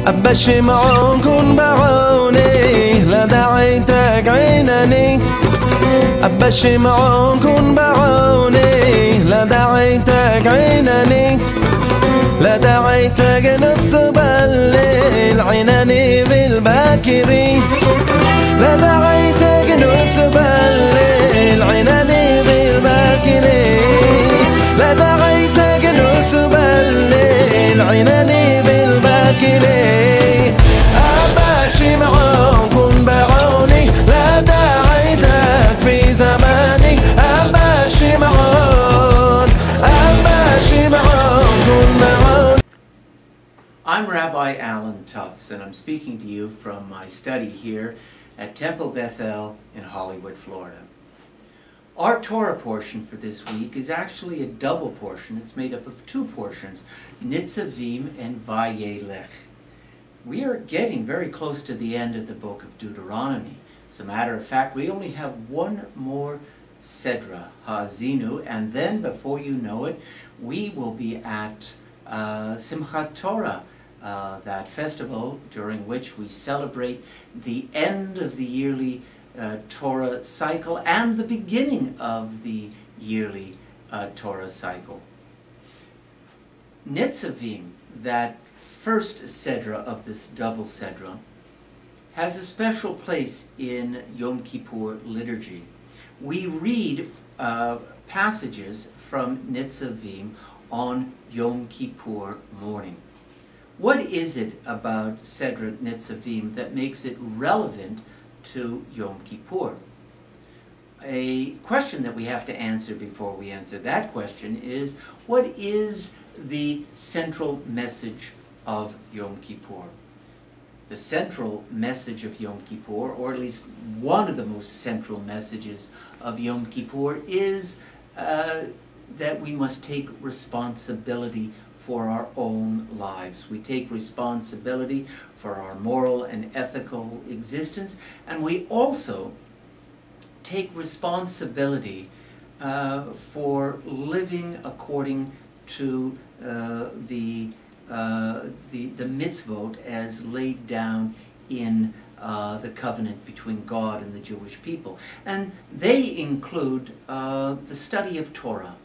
أبا شمعون كن بعوني لا دعيتك عينني أبا شمعون كن بعوني لا دعيتك عينني لا دعيتك نصب الليل عينني بالباكري لا دعيتك نصب الليل عينني بالباكري لا دعيتك نصب الليل عينني بالباكري أبا شمعون كن بعوني لا دعيتك في زماني أبا شمعون كن بعوني. I'm Rabbi Allan Tuffs, and I'm speaking to you from my study here at Temple Bethel in Hollywood, Florida. Our Torah portion for this week is actually a double portion. It's made up of two portions, Nitzavim and Vayeilech. We are getting very close to the end of the book of Deuteronomy. As a matter of fact, we only have one more Sedra, Ha'azinu, and then before you know it, we will be at Simchat Torah, that festival during which we celebrate the end of the yearly Torah cycle and the beginning of the yearly Torah cycle. Nitzavim, that first Sedra of this double Sedra, has a special place in Yom Kippur liturgy. We read passages from Nitzavim on Yom Kippur morning. What is it about Sedra Nitzavim that makes it relevant to Yom Kippur? A question that we have to answer before we answer that question is, what is the central message of Yom Kippur? The central message of Yom Kippur, or at least one of the most central messages of Yom Kippur, is that we must take responsibility for our own lives. We take responsibility for our moral and ethical existence, and we also take responsibility for living according to the mitzvot as laid down in the covenant between God and the Jewish people. And they include the study of Torah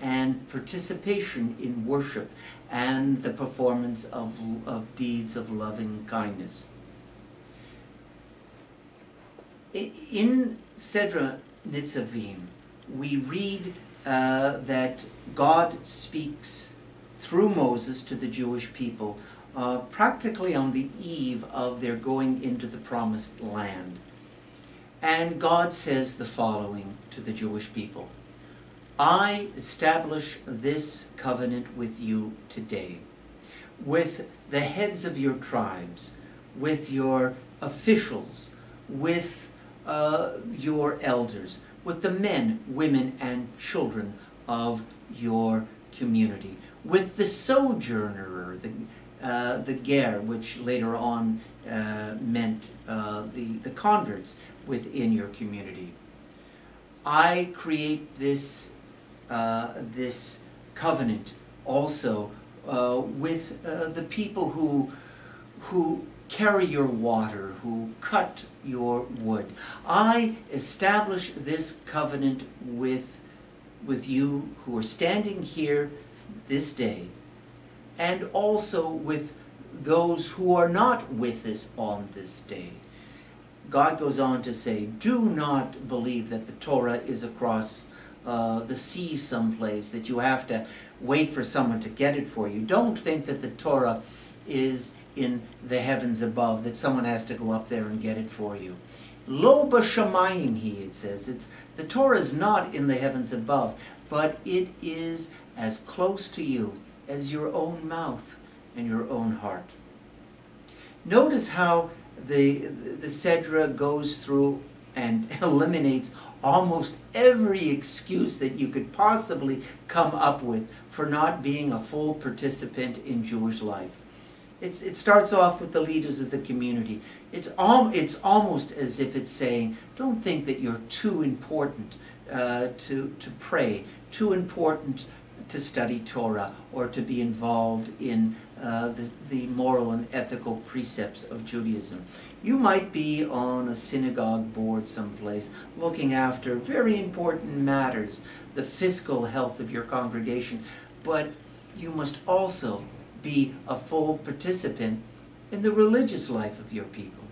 and participation in worship and the performance of deeds of loving kindness. In Sedra Nitzavim, we read that God speaks through Moses to the Jewish people practically on the eve of their going into the promised land. And God says the following to the Jewish people: I establish this covenant with you today, with the heads of your tribes, with your officials, with your elders, with the men, women, and children of your community, with the sojourner, the ger, which later on meant the converts within your community. I create this covenant also with the people who carry your water, who cut your wood. I establish this covenant with you who are standing here this day, and also with those who are not with us on this day. God goes on to say, do not believe that the Torah is across the sea someplace, that you have to wait for someone to get it for you. Don't think that the Torah is in the heavens above, that someone has to go up there and get it for you. Lo b'shamayim hi, it says. The Torah is not in the heavens above, but it is as close to you as your own mouth and your own heart. Notice how the Sedra goes through and eliminates almost every excuse that you could possibly come up with for not being a full participant in Jewish life. It starts off with the leaders of the community. It's almost as if it's saying, don't think that you're too important to pray, too important to study Torah or to be involved in the moral and ethical precepts of Judaism. You might be on a synagogue board someplace looking after very important matters, the fiscal health of your congregation, but you must also be a full participant in the religious life of your people.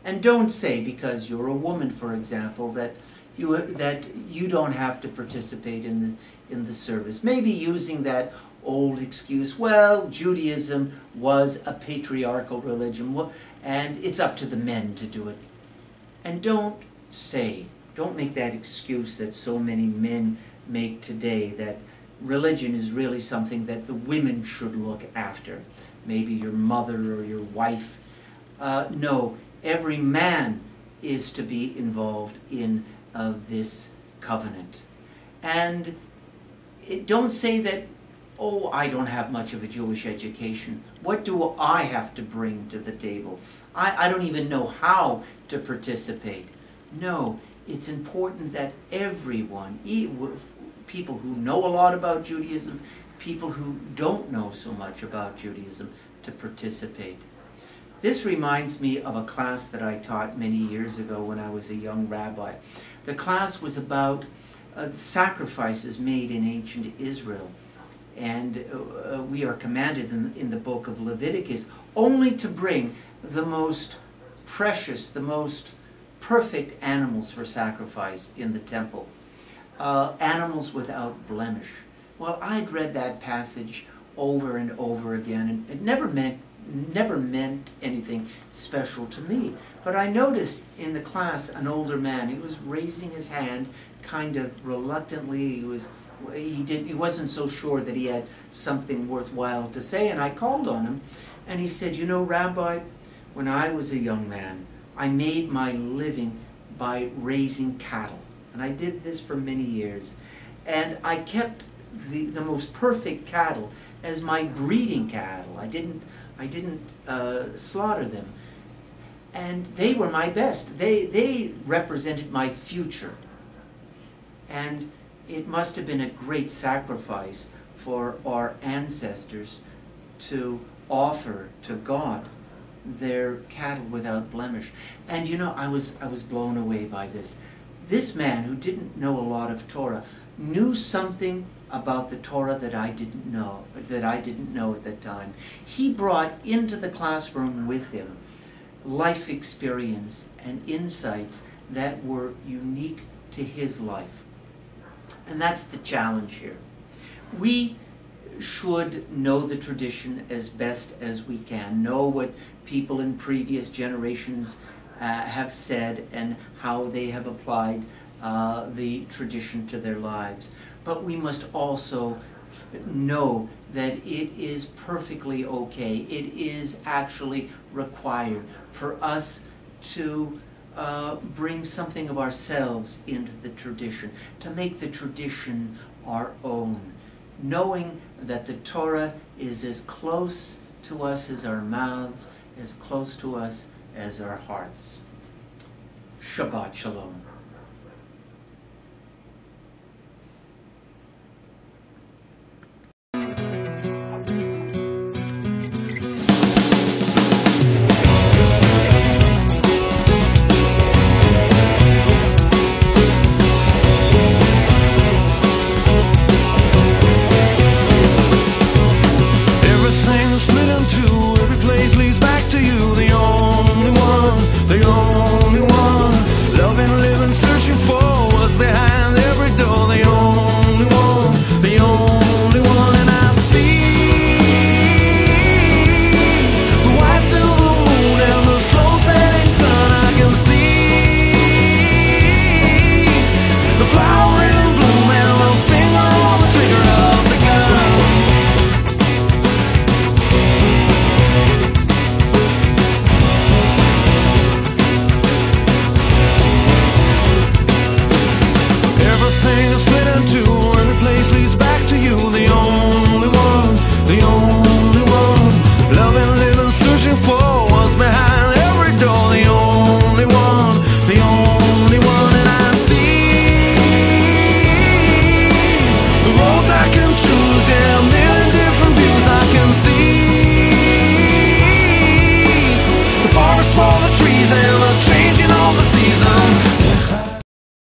And don't say, because you're a woman, for example, that you don't have to participate in the service. Maybe using that old excuse, well, Judaism was a patriarchal religion, and it's up to the men to do it. And don't make that excuse that so many men make today, that religion is really something that the women should look after. Maybe your mother or your wife. No, every man is to be involved in this covenant. And don't say that, oh, I don't have much of a Jewish education. What do I have to bring to the table? I don't even know how to participate. No, it's important that everyone, people who know a lot about Judaism, people who don't know so much about Judaism, to participate. This reminds me of a class that I taught many years ago when I was a young rabbi. The class was about sacrifices made in ancient Israel. And we are commanded in the book of Leviticus only to bring the most precious, the most perfect animals for sacrifice in the temple. Animals without blemish. Well, I'd read that passage over and over again, and it never meant anything special to me. But I noticed in the class an older man. He was raising his hand kind of reluctantly. He wasn't so sure that he had something worthwhile to say, and I called on him, and he said, you know, Rabbi, when I was a young man, I made my living by raising cattle, and I did this for many years, and I kept the most perfect cattle as my breeding cattle. I didn't slaughter them, and they were my best. They represented my future, and it must have been a great sacrifice for our ancestors to offer to God their cattle without blemish. And you know, I was blown away by this. This man, who didn't know a lot of Torah, knew something about the Torah that I didn't know at that time. He brought into the classroom with him life experience and insights that were unique to his life. And that's the challenge here. We should know the tradition as best as we can, know what people in previous generations have said and how they have applied the tradition to their lives. But we must also know that it is perfectly okay. It is actually required for us to bring something of ourselves into the tradition, to make the tradition our own, knowing that the Torah is as close to us as our mouths, as close to us as our hearts. Shabbat Shalom.